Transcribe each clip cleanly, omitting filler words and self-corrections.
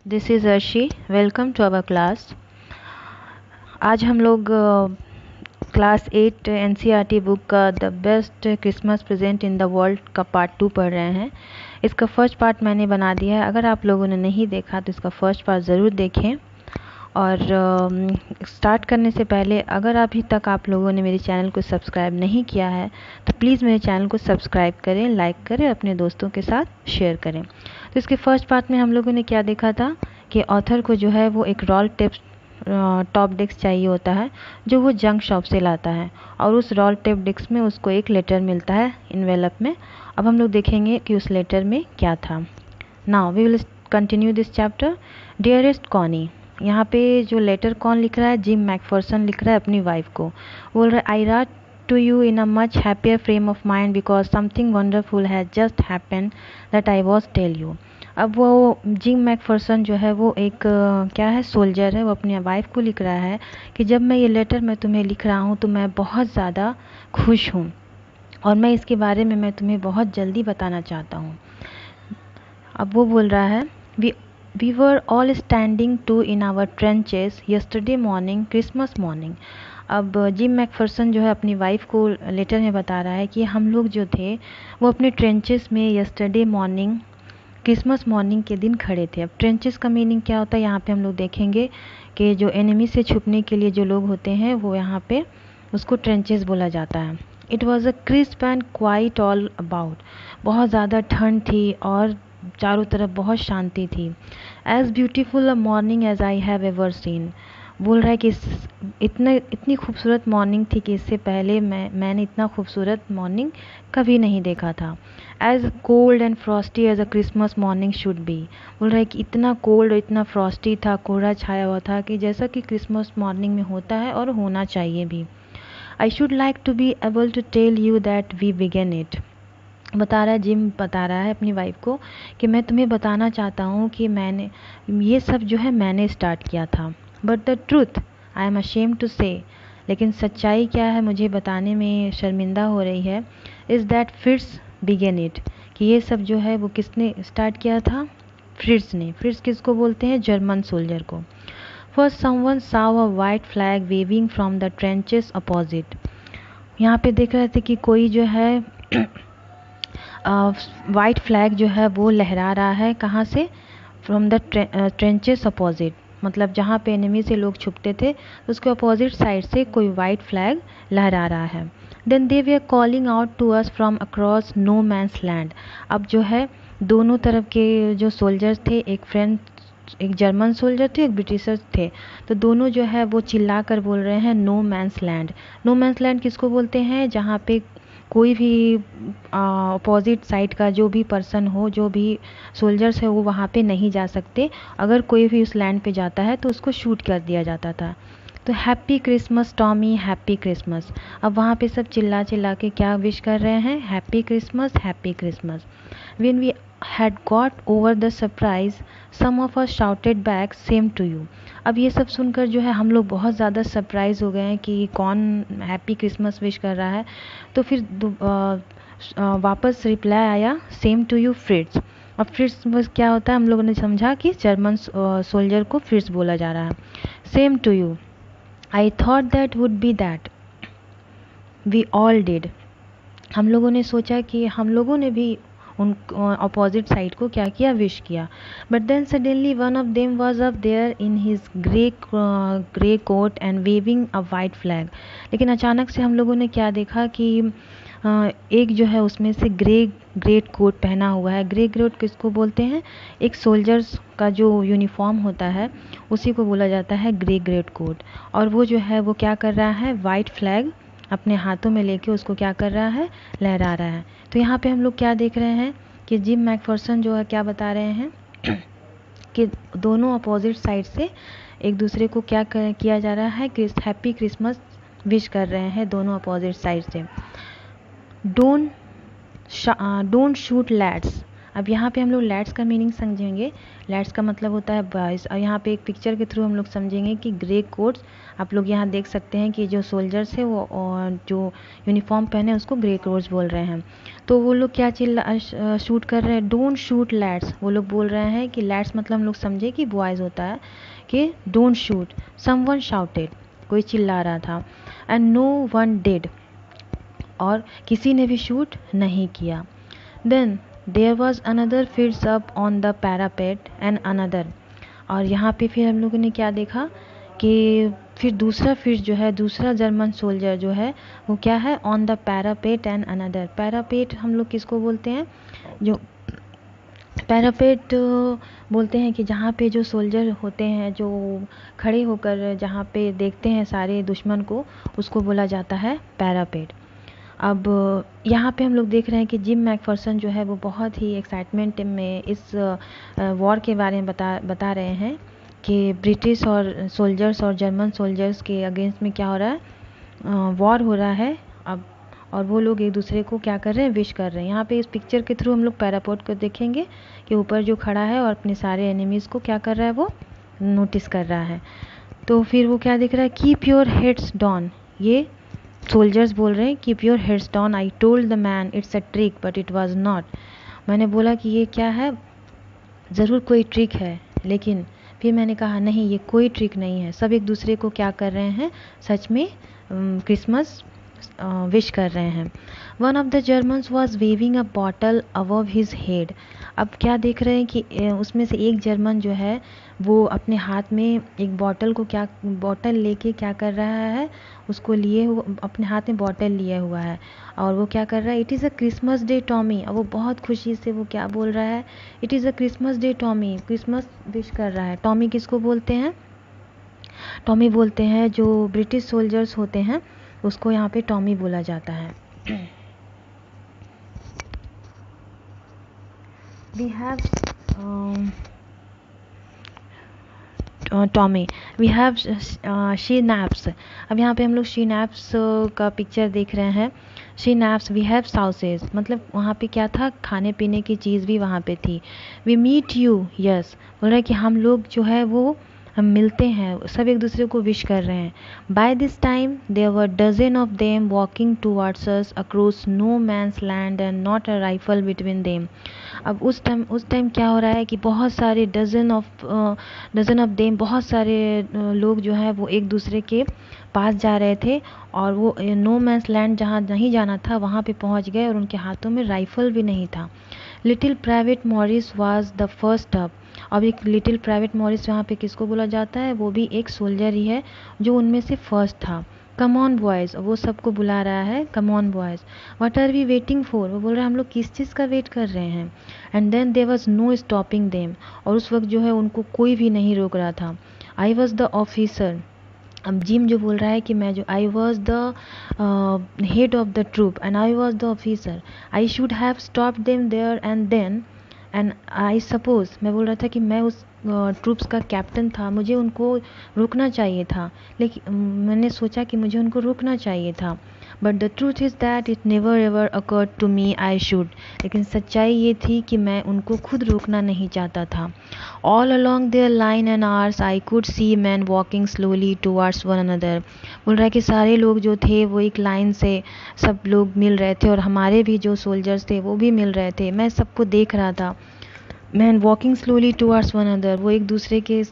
This is Arshi. Welcome to our class. आज हम लोग क्लास 8 एनसीईआरटी बुक का the best Christmas present in the world का part 2 पढ़ रहे हैं। इसका फर्स्ट पार्ट मैंने बना दिया है। अगर आप लोगों ने नहीं देखा तो इसका फर्स्ट पार्ट ज़रूर देखें। और स्टार्ट करने से पहले अगर अभी तक आप लोगों ने मेरे चैनल को सब्सक्राइब नहीं किया है तो प्लीज़ मेरे चैनल को सब्सक्राइब करें, लाइक करें, अपने दोस्तों के साथ शेयर करें। तो इसके फर्स्ट पार्ट में हम लोगों ने क्या देखा था कि ऑथर को जो है वो एक रोल टॉप डिस्क चाहिए होता है जो वो जंक शॉप से लाता है, और उस रोल टेप डिस्क में उसको एक लेटर मिलता है इन्वेलप में। अब हम लोग देखेंगे कि उस लेटर में क्या था। Now we will continue this chapter. Dearest Connie, यहाँ पे जो लेटर कौन लिख रहा है? जिम मैकफर्सन लिख रहा है अपनी वाइफ को। बोल रहा है, I write to you in a much happier frame of mind because something wonderful has just happened that I was tell you. अब वो जिम मैकफर्सन जो है वो एक क्या है, सोल्जर है। वो अपनी वाइफ को लिख रहा है कि जब मैं ये लेटर मैं तुम्हें लिख रहा हूँ तो मैं बहुत ज़्यादा खुश हूँ और मैं इसके बारे में मैं तुम्हें बहुत जल्दी बताना चाहता हूँ। अब वो बोल रहा है, We were all standing to in our trenches yesterday morning, Christmas morning. अब जिम मैकफर्सन जो है अपनी वाइफ को लेटर में बता रहा है कि हम लोग जो थे वो अपने ट्रेंचेस में यस्टरडे मॉर्निंग, क्रिसमस मॉर्निंग के दिन खड़े थे। अब ट्रेंचेस का मीनिंग क्या होता है यहाँ पे हम लोग देखेंगे कि जो एनिमी से छुपने के लिए जो लोग होते हैं वो यहाँ पे उसको ट्रेंचेस बोला जाता है। It was a crisp and quite all about. बहुत ज़्यादा ठंड थी और चारों तरफ बहुत शांति थी। As beautiful a morning as I have ever seen. बोल रहा है कि इतनी खूबसूरत मॉर्निंग थी कि इससे पहले मैंने इतना खूबसूरत मॉर्निंग कभी नहीं देखा था। As cold and frosty as a Christmas morning should be. बोल रहा है कि इतना कोल्ड और इतना फ्रॉस्टी था, कोहरा छाया हुआ था कि जैसा कि क्रिसमस मॉर्निंग में होता है और होना चाहिए भी। I should like to be able to tell you that we began it. बता रहा है, जिम बता रहा है अपनी वाइफ को कि मैं तुम्हें बताना चाहता हूँ कि मैंने ये सब जो है मैंने स्टार्ट किया था। But the truth I am ashamed to say, लेकिन सच्चाई क्या है मुझे बताने में शर्मिंदा हो रही है। Is that Fritz began it, कि ये सब जो है वो किसने स्टार्ट किया था? फ्रिट्स ने। फ्रिट्स किसको बोलते हैं? जर्मन सोल्जर को। First someone saw a white flag waving from the trenches opposite. यहाँ पे देख रहे थे कि कोई जो है वाइट फ्लैग जो है वो लहरा रहा है। कहाँ से? फ्रॉम द ट्रेंचेस अपोजिट, मतलब जहाँ पे एनिमी से लोग छुपते थे उसके अपोजिट साइड से कोई वाइट फ्लैग लहरा रहा है। Then they were calling out to us from across no man's land. अब जो है दोनों तरफ के जो सोल्जर्स थे, एक जर्मन सोल्जर थे, एक ब्रिटिशर्स थे, तो दोनों जो है वो चिल्ला कर बोल रहे हैं no man's land. No man's land किसको बोलते हैं? जहाँ पे कोई भी अपोजिट साइड का जो भी पर्सन हो, जो भी सोल्जर्स है वो वहाँ पे नहीं जा सकते। अगर कोई भी उस लैंड पे जाता है तो उसको शूट कर दिया जाता था। तो happy Christmas Tommy, happy Christmas. अब वहाँ पे सब चिल्ला चिल्ला के क्या विश कर रहे हैं? Happy Christmas, happy Christmas. When we had got over the surprise, some of us shouted back, same to you. अब ये सब सुनकर जो है हम लोग बहुत ज़्यादा सरप्राइज़ हो गए हैं कि कौन हैप्पी क्रिसमस विश कर रहा है। तो फिर वापस रिप्लाई आया, सेम टू यू फ्रिट्स। अब फ्रिट्स बस क्या होता है हम लोगों ने समझा कि जर्मन सोल्जर को फ्रिट्स बोला जा रहा है। Same to you, I thought that would be that, we all did. हम लोगों ने सोचा कि हम लोगों ने भी उन अपोजिट साइड को क्या किया? विश किया। But then suddenly one of them was up there in his grey coat and waving a white flag. लेकिन अचानक से हम लोगों ने क्या देखा कि एक जो है उसमें से ग्रेट कोट पहना हुआ है। ग्रे कोट किसको बोलते हैं? एक सोल्जर्स का जो यूनिफॉर्म होता है उसी को बोला जाता है ग्रेट कोट। और वो जो है वो क्या कर रहा है? वाइट फ्लैग अपने हाथों में लेके उसको क्या कर रहा है? लहरा रहा है। तो यहाँ पे हम लोग क्या देख रहे हैं कि जिम मैकफर्सन जो है क्या बता रहे हैं कि दोनों अपोजिट साइड से एक दूसरे को क्या किया जा रहा है? हैप्पी क्रिसमस विश कर रहे हैं दोनों अपोजिट साइड से। डोंट शूट लैड्स, अब यहाँ पे हम लोग लेट्स का मीनिंग समझेंगे। लेट्स का मतलब होता है बॉयज़। और यहाँ पे एक पिक्चर के थ्रू हम लोग समझेंगे कि ग्रे कोट्स, आप लोग यहाँ देख सकते हैं कि जो सोल्जर्स है वो और जो यूनिफॉर्म पहने उसको ग्रे कोट्स बोल रहे हैं। तो वो लोग क्या शूट कर रहे हैं, डोंट शूट लेट्स। वो लोग बोल रहे हैं कि लेट्स मतलब हम लोग समझे कि बॉयज़ होता है, कि डोंट शूट। समवन शाउटेड, कोई चिल्ला रहा था। एंड नो वन डिड, और किसी ने भी शूट नहीं किया। Then there was another Fritz up on the parapet and another, और यहाँ पे फिर हम लोगों ने क्या देखा कि फिर दूसरा फिश जो है, दूसरा जर्मन सोल्जर जो है वो क्या है, on the parapet and another. Parapet हम लोग किसको बोलते हैं, जो पैरापेट बोलते हैं कि जहाँ पे जो सोल्जर होते हैं जो खड़े होकर जहाँ पे देखते हैं सारे दुश्मन को, उसको बोला जाता है पैरापेट। अब यहाँ पे हम लोग देख रहे हैं कि जिम मैकफर्सन जो है वो बहुत ही एक्साइटमेंट में इस वॉर के बारे में बता रहे हैं कि ब्रिटिश और सोल्जर्स और जर्मन सोल्जर्स के अगेंस्ट में क्या हो रहा है, वॉर हो रहा है अब। और वो लोग एक दूसरे को क्या कर रहे हैं, विश कर रहे हैं। यहाँ पे इस पिक्चर के थ्रू हम लोग पैरापोर्ट को देखेंगे कि ऊपर जो खड़ा है और अपने सारे एनिमीज़ को क्या कर रहा है, वो नोटिस कर रहा है। तो फिर वो क्या दिख रहा है, कीप योर हेड्स डाउन। ये सोल्जर्स बोल रहे हैं keep your heads down, I told the man it's a trick but it was not. मैंने बोला कि ये क्या है, ज़रूर कोई ट्रिक है, लेकिन फिर मैंने कहा नहीं, ये कोई ट्रिक नहीं है। सब एक दूसरे को क्या कर रहे हैं, सच में क्रिसमस विश कर रहे हैं। One of the Germans was waving a bottle above his head. अब क्या देख रहे हैं कि उसमें से एक जर्मन जो है वो अपने हाथ में एक बॉटल लेके क्या कर रहा है, उसको लिए हुआ अपने हाथ में बॉटल लिया हुआ है, और वो क्या कर रहा है, it is a Christmas day Tommy. अब वो बहुत खुशी से वो क्या बोल रहा है, it is a Christmas day Tommy, Christmas wish कर रहा है। टॉमी किसको बोलते हैं, टॉमी बोलते हैं जो ब्रिटिश सोल्जर्स होते हैं, उसको यहाँ पे टॉमी बोला जाता है। We have Tommy, we have schnapps. अब यहाँ पे हम लोग शी नैप्स का पिक्चर देख रहे हैं। Schnapps, we have sausage, मतलब वहाँ पे क्या था, खाने पीने की चीज़ भी वहाँ पे थी। वी मीट यू, यस, बोल रहे हैं कि हम लोग जो है वो हम मिलते हैं, सब एक दूसरे को विश कर रहे हैं। By this time there were dozen of them walking towards us across no man's land and not a rifle between them. अब उस टाइम क्या हो रहा है कि बहुत सारे डजन ऑफ देम, बहुत सारे लोग जो हैं वो एक दूसरे के पास जा रहे थे, और वो नो मैंस लैंड जहाँ नहीं जाना था वहाँ पे पहुँच गए, और उनके हाथों में राइफल भी नहीं था। Little private Morris was the first up. अब एक लिटिल प्राइवेट मॉरिस यहाँ पे किसको बोला जाता है, वो भी एक सोल्जर ही है जो उनमें से फर्स्ट था। कम ऑन बॉयज़, वो सबको बुला रहा है, come on boys, what are we waiting for, वो बोल रहा है हम लोग किस चीज़ का वेट कर रहे हैं। And then there was no stopping them, और उस वक्त जो है उनको कोई भी नहीं रोक रहा था। आई वॉज द ऑफिसर, अब जिम जो बोल रहा है कि मैं जो I was the head of the troop and I was the officer, I should have stop them there and then, and I suppose, मैं बोल रहा था कि मैं उस ट्रूप्स का कैप्टन था, मुझे उनको रोकना चाहिए था, लेकिन मैंने सोचा कि मुझे उनको रोकना चाहिए था। But the truth is that it never ever occurred to me I should, लेकिन सच्चाई ये थी कि मैं उनको खुद रोकना नहीं चाहता था। All along their line and ours I could see men walking slowly towards one another. बोल रहा है कि सारे लोग जो थे वो एक लाइन से सब लोग मिल रहे थे, और हमारे भी जो सोल्जर्स थे वो भी मिल रहे थे, मैं सबको देख रहा था। Man walking slowly towards one another, वो एक दूसरे के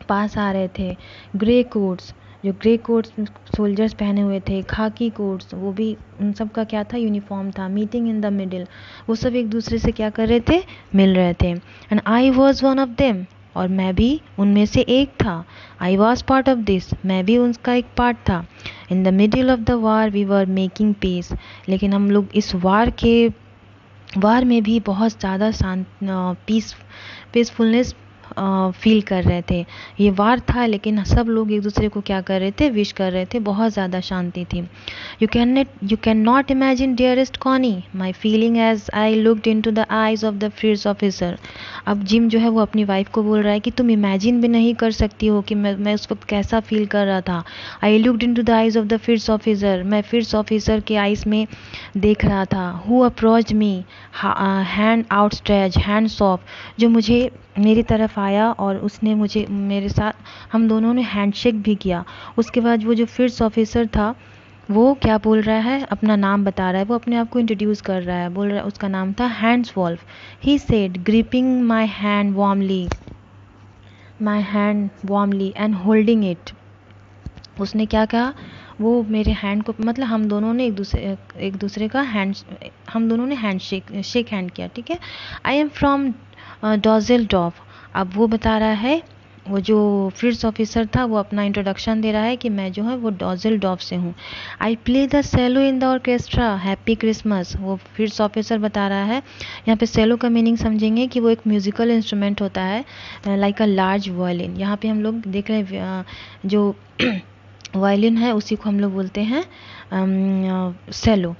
पास आ रहे थे। ग्रे कोट्स, जो ग्रे कोट्स सोल्जर्स पहने हुए थे, खाकी कोट्स, वो भी उन सब का क्या था, यूनिफॉर्म था। मीटिंग इन द मिडिल, वो सब एक दूसरे से क्या कर रहे थे, मिल रहे थे। And I was one of them, और मैं भी उनमें से एक था। I was part of this, मैं भी उनका एक पार्ट था। In the middle of the war we were making peace, लेकिन हम लोग इस वार में भी बहुत ज़्यादा पीसफुलनेस फील कर रहे थे। ये वार था लेकिन सब लोग एक दूसरे को क्या कर रहे थे, विश कर रहे थे। बहुत ज़्यादा शांति थी। You can not imagine dearest Connie my feeling as I looked into the eyes of the fields officer. अब जिम जो है वो अपनी वाइफ को बोल रहा है कि तुम इमेजिन भी नहीं कर सकती हो कि मैं उस वक्त कैसा फील कर रहा था। I looked into the eyes of the fields officer, मैं फील्ड्स ऑफिसर के आइज में देख रहा था। Who approach me hand outstretch Hans Wolf, जो मुझे मेरी तरफ आया और उसने मुझे मेरे साथ हम दोनों ने हैंडशेक भी किया। उसके बाद वो जो फील्ड्स ऑफिसर था वो क्या बोल रहा है, अपना नाम बता रहा है, वो अपने आप को इंट्रोड्यूस कर रहा है। बोल रहा है उसका नाम था Hans Wolf. He said gripping my hand warmly and holding it. उसने क्या कहा, वो मेरे हैंड को, मतलब हम दोनों ने एक दूसरे का हम दोनों ने शेक हैंड किया, ठीक है। I am from Dusseldorf. अब वो बता रहा है, वो जो फील्ड्स ऑफिसर था वो अपना इंट्रोडक्शन दे रहा है कि मैं जो है वो डॉजेल्डॉफ से हूँ। I play the cello in the orchestra, happy Christmas. वो फील्ड्स ऑफिसर बता रहा है। यहाँ पे सेलो का मीनिंग समझेंगे कि वो एक म्यूजिकल इंस्ट्रूमेंट होता है, लाइक अ लार्ज वायलिन। यहाँ पे हम लोग देख रहे हैं जो वायलिन है उसी को हम लोग बोलते हैं सेलो।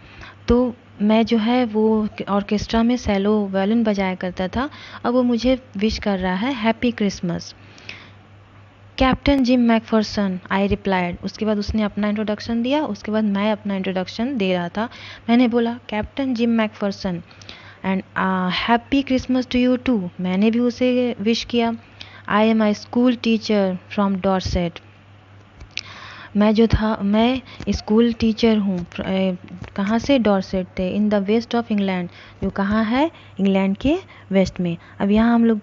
तो मैं जो है वो ऑर्केस्ट्रा में सेलो वायलिन बजाया करता था। अब वो मुझे विश कर रहा है happy Christmas. Captain Jim Macpherson, I replied. उसके बाद उसने अपना इंट्रोडक्शन दिया, उसके बाद मैं अपना इंट्रोडक्शन दे रहा था। मैंने बोला Captain Jim McPherson and happy Christmas to you too. मैंने भी उसे विश किया। I am I school teacher from Dorset. मैं स्कूल टीचर हूँ। कहाँ से, डॉर्सेट थे, in the west of England, जो कहाँ है, इंग्लैंड के वेस्ट में। अब यहाँ हम लोग